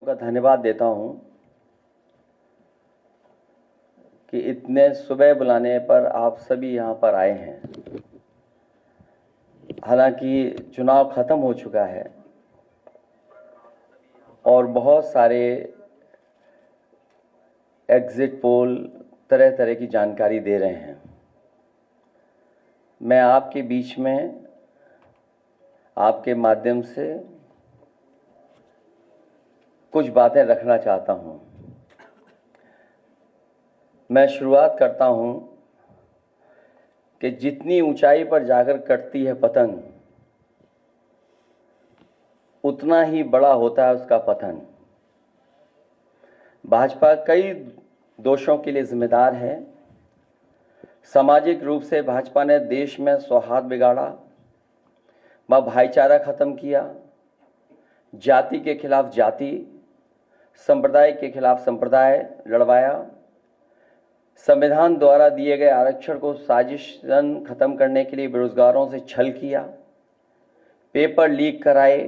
का धन्यवाद देता हूं कि इतने सुबह बुलाने पर आप सभी यहां पर आए हैं। हालांकि चुनाव खत्म हो चुका है और बहुत सारे एग्जिट पोल तरह तरह की जानकारी दे रहे हैं। मैं आपके बीच में आपके माध्यम से कुछ बातें रखना चाहता हूं। मैं शुरुआत करता हूं कि जितनी ऊंचाई पर जाकर कटती है पतंग, उतना ही बड़ा होता है उसका पतन। भाजपा कई दोषों के लिए जिम्मेदार है। सामाजिक रूप से भाजपा ने देश में सौहार्द बिगाड़ा, भाईचारा खत्म किया, जाति के खिलाफ जाति, संप्रदाय के खिलाफ संप्रदाय लड़वाया, संविधान द्वारा दिए गए आरक्षण को साजिशन खत्म करने के लिए बेरोजगारों से छल किया, पेपर लीक कराए,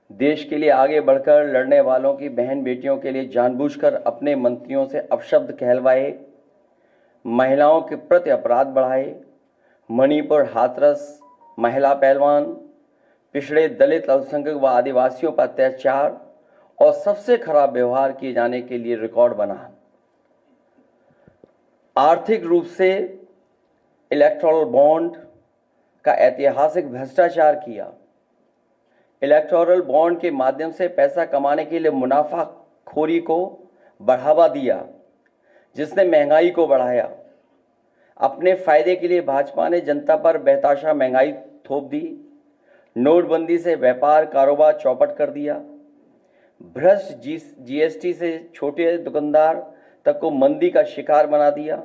देश के लिए आगे बढ़कर लड़ने वालों की बहन बेटियों के लिए जानबूझकर अपने मंत्रियों से अपशब्द कहलवाए, महिलाओं के प्रति अपराध बढ़ाए, मणिपुर हाथरस महिला पहलवान, पिछड़े दलित अल्पसंख्यक व आदिवासियों पर अत्याचार और सबसे खराब व्यवहार किए जाने के लिए रिकॉर्ड बना। आर्थिक रूप से इलेक्टोरल बॉन्ड का ऐतिहासिक भ्रष्टाचार किया। इलेक्टोरल बॉन्ड के माध्यम से पैसा कमाने के लिए मुनाफाखोरी को बढ़ावा दिया, जिसने महंगाई को बढ़ाया। अपने फायदे के लिए भाजपा ने जनता पर बेतहाशा महंगाई थोप दी। नोटबंदी से व्यापार कारोबार चौपट कर दिया। भ्रष्ट जीएसटी से छोटे दुकानदार तक को मंदी का शिकार बना दिया।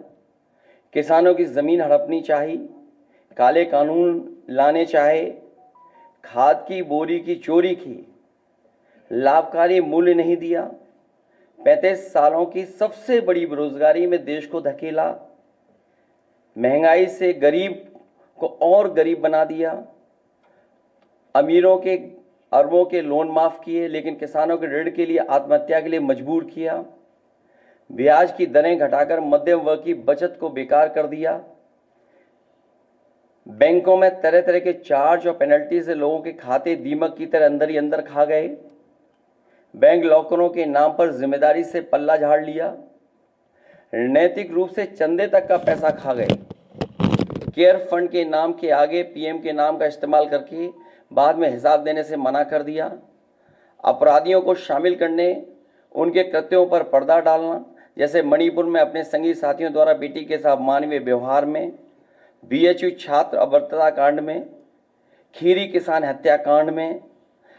किसानों की जमीन हड़पनी चाहिए, काले कानून लाने चाहे, खाद की बोरी की चोरी की, लाभकारी मूल्य नहीं दिया, 35 सालों की सबसे बड़ी बेरोजगारी में देश को धकेला, महंगाई से गरीब को और गरीब बना दिया, अमीरों के अरबों के लोन माफ किए लेकिन किसानों के ऋण के लिए आत्महत्या के लिए मजबूर किया, ब्याज की दरें घटाकर मध्यम वर्ग की बचत को बेकार कर दिया, बैंकों में तरह तरह के चार्ज और पेनल्टी से लोगों के खाते दीमक की तरह अंदर ही अंदर खा गए, बैंक लॉकरों के नाम पर जिम्मेदारी से पल्ला झाड़ लिया, नैतिक रूप से चंदे तक का पैसा खा गए, केयर फंड के नाम के आगे पीएम के नाम का इस्तेमाल करके बाद में हिसाब देने से मना कर दिया, अपराधियों को शामिल करने, उनके कृत्यों पर पर्दा डालना, जैसे मणिपुर में अपने संगी साथियों द्वारा बेटी के साथ मानवीय व्यवहार में, बीएचयू छात्र अभद्रता कांड में, खीरी किसान हत्याकांड में,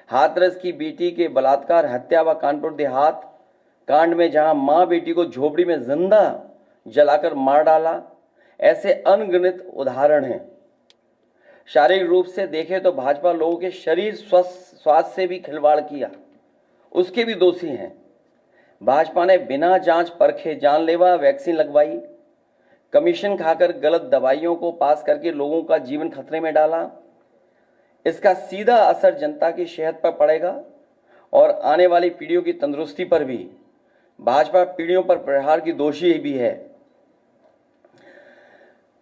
हाथरस की बेटी के बलात्कार हत्या व कानपुर देहात कांड में जहां मां बेटी को झोपड़ी में जिंदा जलाकर मार डाला। ऐसे अनगिनत उदाहरण हैं। शारीरिक रूप से देखें तो भाजपा लोगों के शरीर स्वास्थ्य से भी खिलवाड़ किया, उसके भी दोषी हैं। भाजपा ने बिना जांच परखे जानलेवा वैक्सीन लगवाई, कमीशन खाकर गलत दवाइयों को पास करके लोगों का जीवन खतरे में डाला। इसका सीधा असर जनता की सेहत पर पड़ेगा और आने वाली पीढ़ियों की तंदुरुस्ती पर भी। भाजपा पीढ़ियों पर प्रहार की दोषी भी है।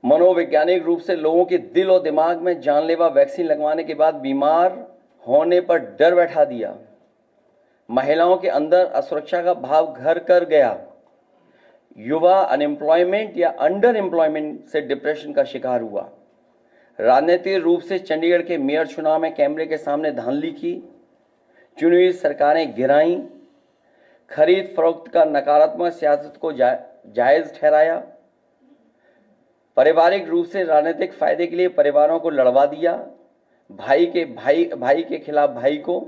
मनोवैज्ञानिक रूप से लोगों के दिल और दिमाग में जानलेवा वैक्सीन लगवाने के बाद बीमार होने पर डर बैठा दिया। महिलाओं के अंदर असुरक्षा का भाव घर कर गया। युवा अनएम्प्लॉयमेंट या अंडर एम्प्लॉयमेंट से डिप्रेशन का शिकार हुआ। राजनीतिक रूप से चंडीगढ़ के मेयर चुनाव में कैमरे के सामने धांधली की, चुनी हुई सरकारें गिराई, खरीद फरोख्त का नकारात्मक सियासत को जायज ठहराया, पारिवारिक रूप से राजनीतिक फायदे के लिए परिवारों को लड़वा दिया, भाई के खिलाफ भाई को।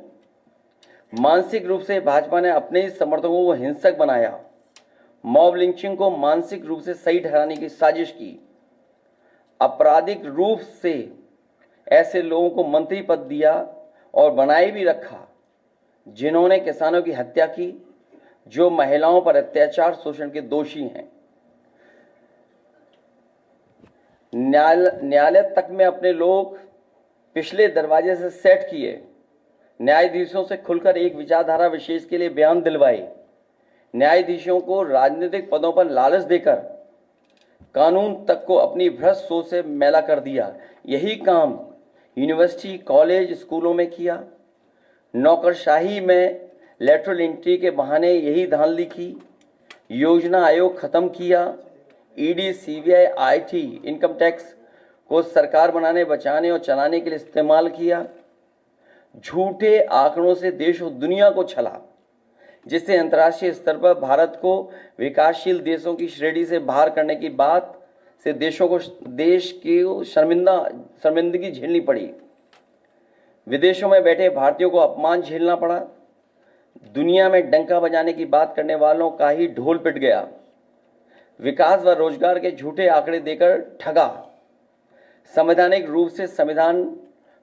मानसिक रूप से भाजपा ने अपने ही समर्थकों को हिंसक बनाया, मॉब लिंचिंग को मानसिक रूप से सही ठहराने की साजिश की, आपराधिक रूप से ऐसे लोगों को मंत्री पद दिया और बनाए भी रखा जिन्होंने किसानों की हत्या की, जो महिलाओं पर अत्याचार शोषण के दोषी हैं। न्यायालय तक में अपने लोग पिछले दरवाजे से सेट किए, न्यायाधीशों से खुलकर एक विचारधारा विशेष के लिए बयान दिलवाए, न्यायाधीशों को राजनीतिक पदों पर लालच देकर कानून तक को अपनी भ्रष्ट सोच से मैला कर दिया। यही काम यूनिवर्सिटी, कॉलेज, स्कूलों में किया। नौकरशाही में लेटरल एंट्री के बहाने यही धांधली की। योजना आयोग खत्म किया। ED, CBI, IT, income tax को सरकार बनाने, बचाने और चलाने के लिए इस्तेमाल किया। झूठे आंकड़ों से देश और दुनिया को छला, जिससे अंतर्राष्ट्रीय स्तर पर भारत को विकासशील देशों की श्रेणी से बाहर करने की बात से देश की शर्मिंदगी झेलनी पड़ी। विदेशों में बैठे भारतीयों को अपमान झेलना पड़ा। दुनिया में डंका बजाने की बात करने वालों का ही ढोल पिट गया। विकास व रोजगार के झूठे आंकड़े देकर ठगा। संवैधानिक रूप से संविधान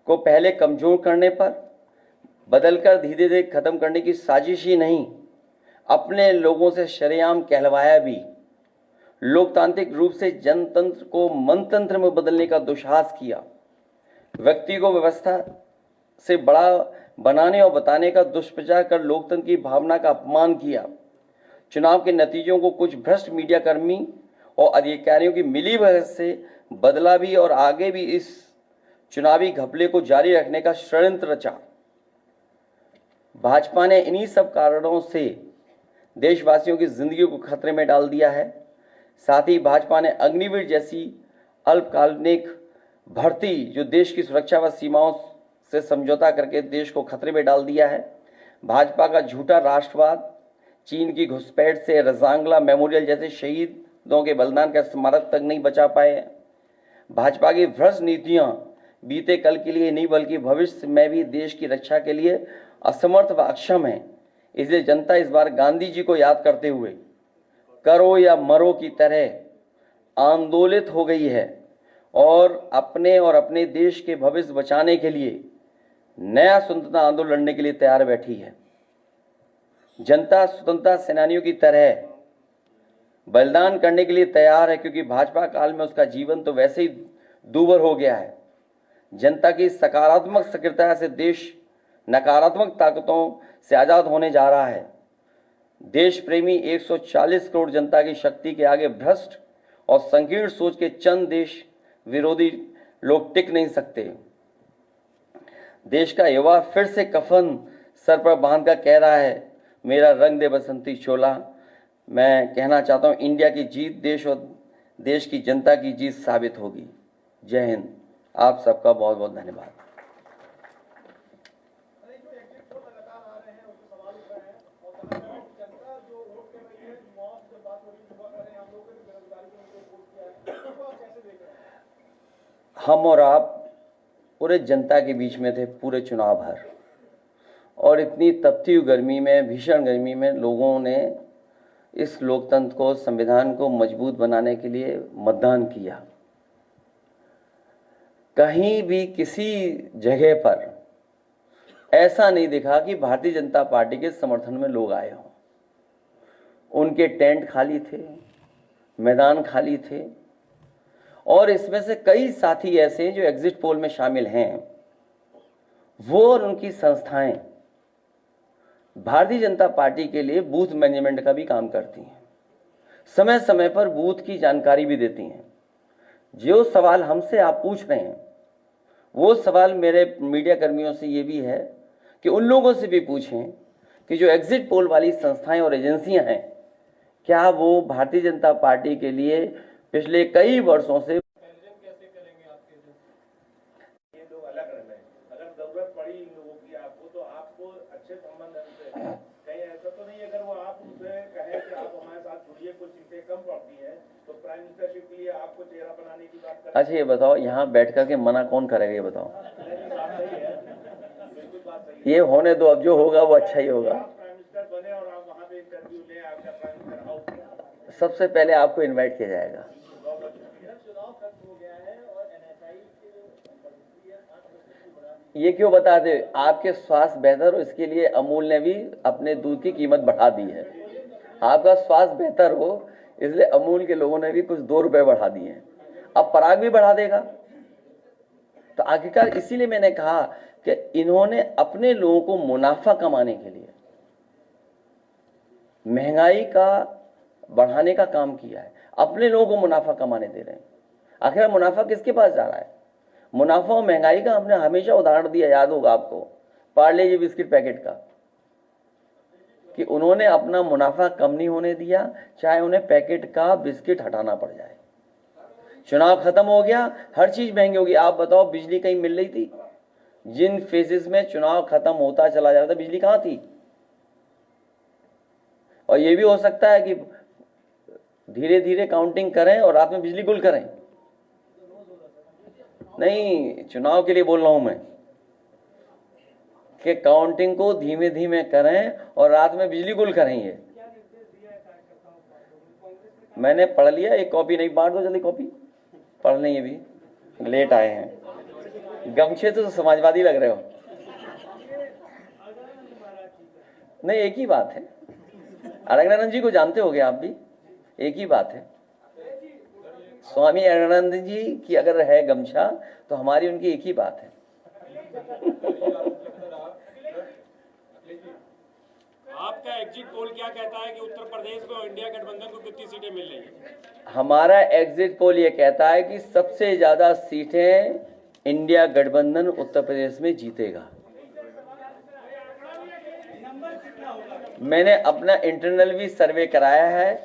को पहले कमजोर करने पर बदलकर धीरे धीरे खत्म करने की साजिश ही नहीं, अपने लोगों से शरेआम कहलवाया भी। लोकतांत्रिक रूप से जनतंत्र को मनतंत्र में बदलने का दुस्साहस किया। व्यक्ति को व्यवस्था से बड़ा बनाने और बताने का दुष्प्रचार कर लोकतंत्र की भावना का अपमान किया। चुनाव के नतीजों को कुछ भ्रष्ट मीडिया कर्मी और अधिकारियों की मिलीभगत से बदला भी और आगे भी इस चुनावी घपले को जारी रखने का षड्यंत्र रचा। भाजपा ने इन्हीं सब कारणों से देशवासियों की जिंदगी को खतरे में डाल दिया है। साथ ही भाजपा ने अग्निवीर जैसी अल्पकालिक भर्ती, जो देश की सुरक्षा व सीमाओं से समझौता करके देश को खतरे में डाल दिया है। भाजपा का झूठा राष्ट्रवाद, चीन की घुसपैठ से रजांगला मेमोरियल जैसे शहीदों के बलिदान का स्मारक तक नहीं बचा पाए। भाजपा की भ्रष्ट नीतियां बीते कल के लिए नहीं बल्कि भविष्य में भी देश की रक्षा के लिए असमर्थ व अक्षम है। इसलिए जनता इस बार गांधी जी को याद करते हुए करो या मरो की तरह आंदोलित हो गई है और अपने देश के भविष्य बचाने के लिए नया स्वतंत्रता आंदोलन लड़ने के लिए तैयार बैठी है। जनता स्वतंत्रता सेनानियों की तरह बलिदान करने के लिए तैयार है, क्योंकि भाजपा काल में उसका जीवन तो वैसे ही दूभर हो गया है। जनता की सकारात्मक सक्रियता से देश नकारात्मक ताकतों से आजाद होने जा रहा है। देश प्रेमी 140 करोड़ जनता की शक्ति के आगे भ्रष्ट और संकीर्ण सोच के चंद देश विरोधी लोग टिक नहीं सकते। देश का युवा फिर से कफन सर पर बांधकर कह रहा है, मेरा रंग दे बसंती चोला। मैं कहना चाहता हूं, इंडिया की जीत देश और देश की जनता की जीत साबित होगी। जय हिंद। आप सबका बहुत बहुत धन्यवाद। हम और आप पूरे जनता के बीच में थे पूरे चुनाव भर, और इतनी तपती हुई गर्मी में, भीषण गर्मी में लोगों ने इस लोकतंत्र को, संविधान को मजबूत बनाने के लिए मतदान किया। कहीं भी किसी जगह पर ऐसा नहीं दिखा कि भारतीय जनता पार्टी के समर्थन में लोग आए हों। उनके टेंट खाली थे, मैदान खाली थे, और इसमें से कई साथी ऐसे जो एग्जिट पोल में शामिल हैं, वो और उनकी संस्थाएं भारतीय जनता पार्टी के लिए बूथ मैनेजमेंट का भी काम करती हैं। समय समय पर बूथ की जानकारी भी देती हैं। जो सवाल हमसे आप पूछ रहे हैं, वो सवाल मेरे मीडिया कर्मियों से ये भी है कि उन लोगों से भी पूछें कि जो एग्जिट पोल वाली संस्थाएं और एजेंसियां हैं, क्या वो भारतीय जनता पार्टी के लिए पिछले कई वर्षों से कैसे करेंगे आपके ये लोग अलग रहे। अगर जरूरत पड़ी इन लोगों की आपको, तो आपको अच्छे संबंध से कहीं ऐसा तो नहीं, अगर वो आप उनसे कहें कि आप हमारे साथ जुड़िए, कुछ सीटें कम पड़ती हैं तो प्राइम मिनिस्टरशिप के लिए आपको चेहरा बनाने की बात करें। अच्छा ये बताओ, यहाँ बैठ करके मना कौन करेगा, ये बताओ। ये होने दो, अब जो होगा वो अच्छा ही होगा। प्राइम मिनिस्टर बने और आप वहाँ पे इंटरव्यू लें, आपका प्राइम मिनिस्टर हाउस सबसे पहले आपको इन्वाइट किया जाएगा। ये क्यों बता दे, आपके स्वास्थ्य बेहतर हो इसके लिए अमूल ने भी अपने दूध की कीमत बढ़ा दी है। आपका स्वास्थ्य बेहतर हो इसलिए अमूल के लोगों ने भी कुछ 2 रुपए बढ़ा दिए हैं। अब पराग भी बढ़ा देगा। तो आखिरकार इसीलिए मैंने कहा कि इन्होंने अपने लोगों को मुनाफा कमाने के लिए महंगाई का बढ़ाने का काम किया है, अपने लोगों को मुनाफा कमाने दे रहे हैं। आखिर मुनाफा किसके पास जा रहा है? मुनाफा और महंगाई का हमने हमेशा उदाहरण दिया, याद होगा आपको, पार्ले जी बिस्किट पैकेट का, कि उन्होंने अपना मुनाफा कम नहीं होने दिया, चाहे उन्हें पैकेट का बिस्किट हटाना पड़ जाए। चुनाव खत्म हो गया, हर चीज महंगी होगी। आप बताओ, बिजली कहीं मिल रही थी? जिन फेजेस में चुनाव खत्म होता चला जा रहा था, बिजली कहां थी? और यह भी हो सकता है कि धीरे धीरे काउंटिंग करें और रात में बिजली गुल करें। नहीं, चुनाव के लिए बोल रहा हूं मैं कि काउंटिंग को धीमे धीमे करें और रात में बिजली गुल करें। ये मैंने पढ़ लिया, एक कॉपी नहीं, बांट दो जल्दी कॉपी, पढ़ लें। ये भी लेट आए हैं, गमछे तो समाजवादी लग रहे हो। नहीं, एक ही बात है, अड़गनानंद जी को जानते होगे आप भी, एक ही बात है। स्वामी अड़गनानंद जी की अगर है गमछा तो हमारी उनकी एक ही बात है। आपका एग्जिट पोल क्या कहता है कि उत्तर प्रदेश में इंडिया गठबंधन को कितनी सीटें मिल रही है? हमारा एग्जिट पोल ये कहता है कि सबसे ज्यादा सीटें इंडिया गठबंधन उत्तर प्रदेश में जीतेगा। मैंने अपना इंटरनल भी सर्वे कराया है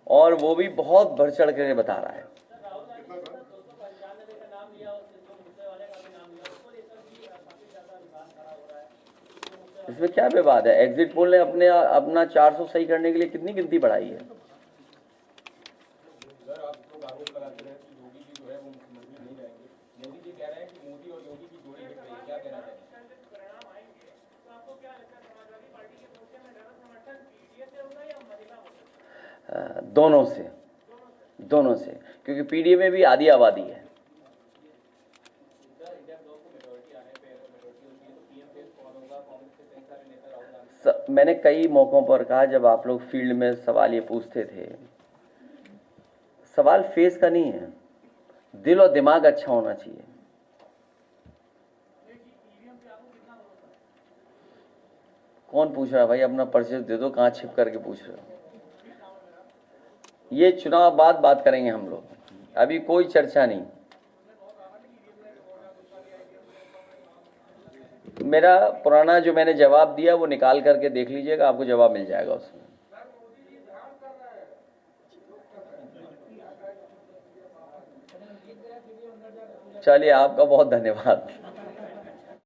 और वो भी बहुत बढ़ चढ़ कर बता रहा है। इसमें क्या विवाद है? एग्जिट पोल ने अपना 400 सही करने के लिए कितनी गिनती बढ़ाई है? सर, आप लोग आरोप लगाते हैं कि योगी जी जो है वो मुख्यमंत्री नहीं रहेंगे। मोदी जी कह रहे हैं कि मोदी और योगी की जोड़ी हिट रही है, क्या कहना है? दोनों से, क्योंकि पीडीए में भी आधी आबादी है। मैंने कई मौकों पर कहा, जब आप लोग फील्ड में सवाल ये पूछते थे, सवाल फेस का नहीं है, दिल और दिमाग अच्छा होना चाहिए। कौन पूछ रहा है भाई? अपना पर्चे दे दो, कहां छिप करके पूछ रहे हो? ये चुनाव बाद बात करेंगे हम लोग, अभी कोई चर्चा नहीं। मेरा पुराना जो मैंने जवाब दिया वो निकाल करके देख लीजिएगा, आपको जवाब मिल जाएगा उसमें। चलिए, आपका बहुत धन्यवाद।